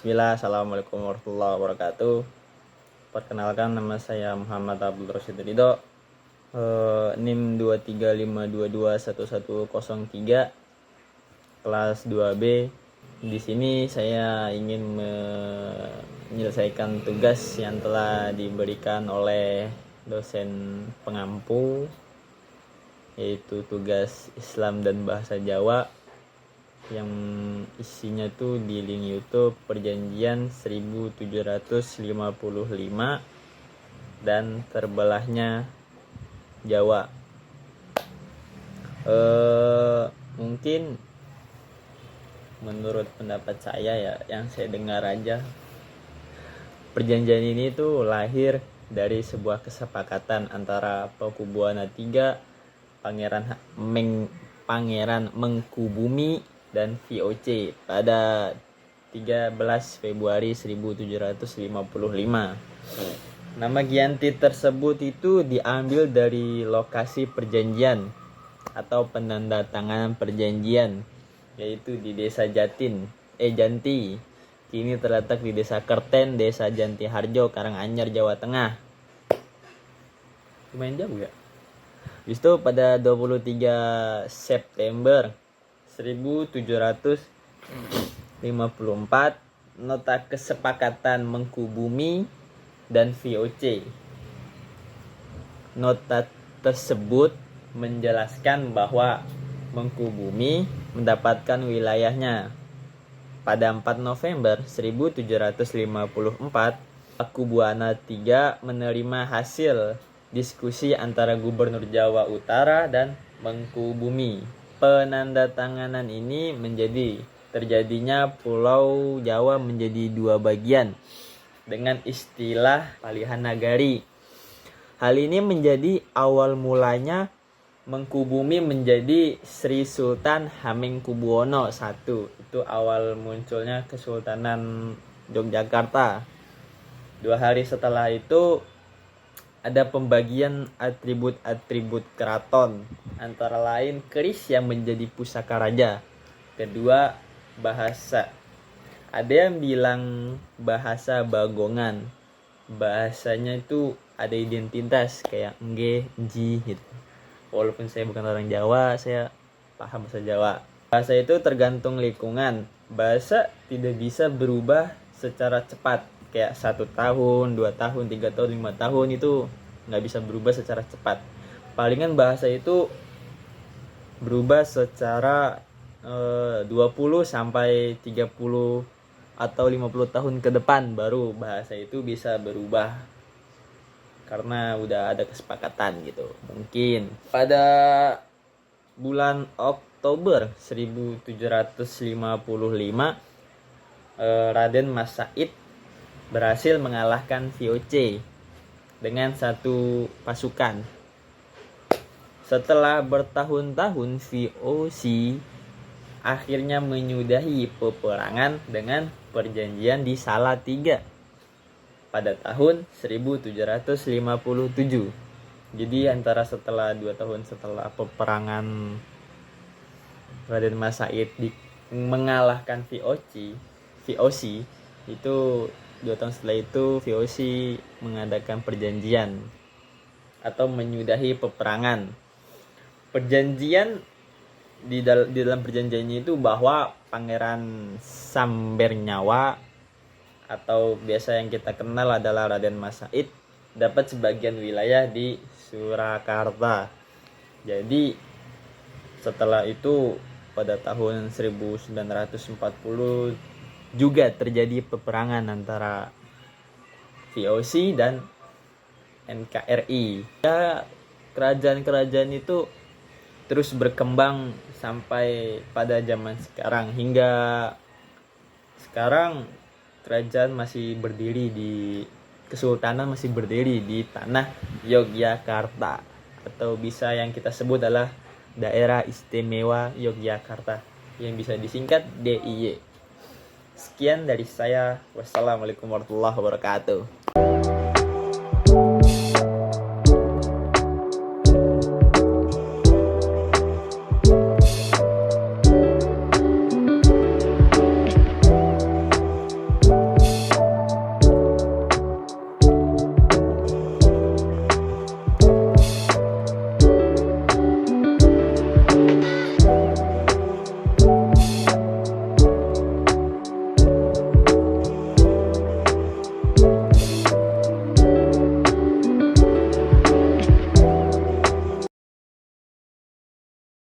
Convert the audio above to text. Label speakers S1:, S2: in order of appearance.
S1: Bismillah, Assalamualaikum warahmatullahi wabarakatuh. Perkenalkan, nama saya Muhammad Abdul Rosyid Ridho, NIM 235221103, kelas 2B. Di sini saya ingin menyelesaikan tugas yang telah diberikan oleh dosen pengampu, yaitu tugas Islam dan Bahasa Jawa, yang isinya tuh di link YouTube Perjanjian 1755 dan terbelahnya Jawa. Mungkin menurut pendapat saya ya, yang saya dengar aja, perjanjian ini tuh lahir dari sebuah kesepakatan antara Pakubuana III, Pangeran Mangkubumi dan VOC pada 13 Februari 1755. Nama Giyanti tersebut itu diambil dari lokasi perjanjian atau penandatanganan perjanjian, yaitu di Desa Janti, kini terletak di Desa Kerten, Desa Janti Harjo, Karanganyar, Jawa Tengah. Lumayan jauh ya. Habis itu pada 23 September 1754, nota kesepakatan Mangkubumi dan VOC. Nota tersebut menjelaskan bahwa Mangkubumi mendapatkan wilayahnya pada 4 November 1754. Pakubuana III menerima hasil diskusi antara Gubernur Jawa Utara dan Mangkubumi. Penandatanganan ini menjadi terjadinya Pulau Jawa menjadi dua bagian dengan istilah Palihan Nagari. Hal ini menjadi awal mulanya Mangkubumi menjadi Sri Sultan Hamengkubuwono I. Itu awal munculnya Kesultanan Yogyakarta. 2 hari setelah itu ada pembagian atribut-atribut keraton, antara lain keris yang menjadi pusaka raja. Kedua, bahasa. Ada yang bilang bahasa Bagongan. Bahasanya itu ada identitas kayak nge, ji gitu. Walaupun saya bukan orang Jawa, saya paham bahasa Jawa. Bahasa itu tergantung lingkungan. Bahasa tidak bisa berubah secara cepat. Kayak 1 tahun, 2 tahun, 3 tahun, 5 tahun itu nggak bisa berubah secara cepat. Palingan bahasa itu berubah secara 20 sampai 30 atau 50 tahun ke depan baru bahasa itu bisa berubah, karena udah ada kesepakatan gitu. Mungkin pada bulan Oktober 1755, Raden Mas Said berhasil mengalahkan VOC dengan 1 pasukan. Setelah bertahun-tahun, VOC akhirnya menyudahi peperangan dengan perjanjian di Salatiga pada tahun 1757. Jadi antara setelah 2 tahun setelah peperangan Raden Mas Said mengalahkan VOC itu 2 tahun setelah itu VOC mengadakan perjanjian atau menyudahi peperangan. Perjanjian di dalam perjanjiannya itu bahwa Pangeran Sambernyawa atau biasa yang kita kenal adalah Raden Mas Said dapat sebagian wilayah di Surakarta. Jadi setelah itu pada tahun 1940 juga terjadi peperangan antara VOC dan NKRI. Ya, kerajaan-kerajaan itu terus berkembang sampai pada zaman sekarang. Hingga sekarang kerajaan masih berdiri kesultanan masih berdiri di tanah Yogyakarta, atau bisa yang kita sebut adalah Daerah Istimewa Yogyakarta, yang bisa disingkat DIY. Sekian dari saya. Wassalamualaikum warahmatullahi wabarakatuh.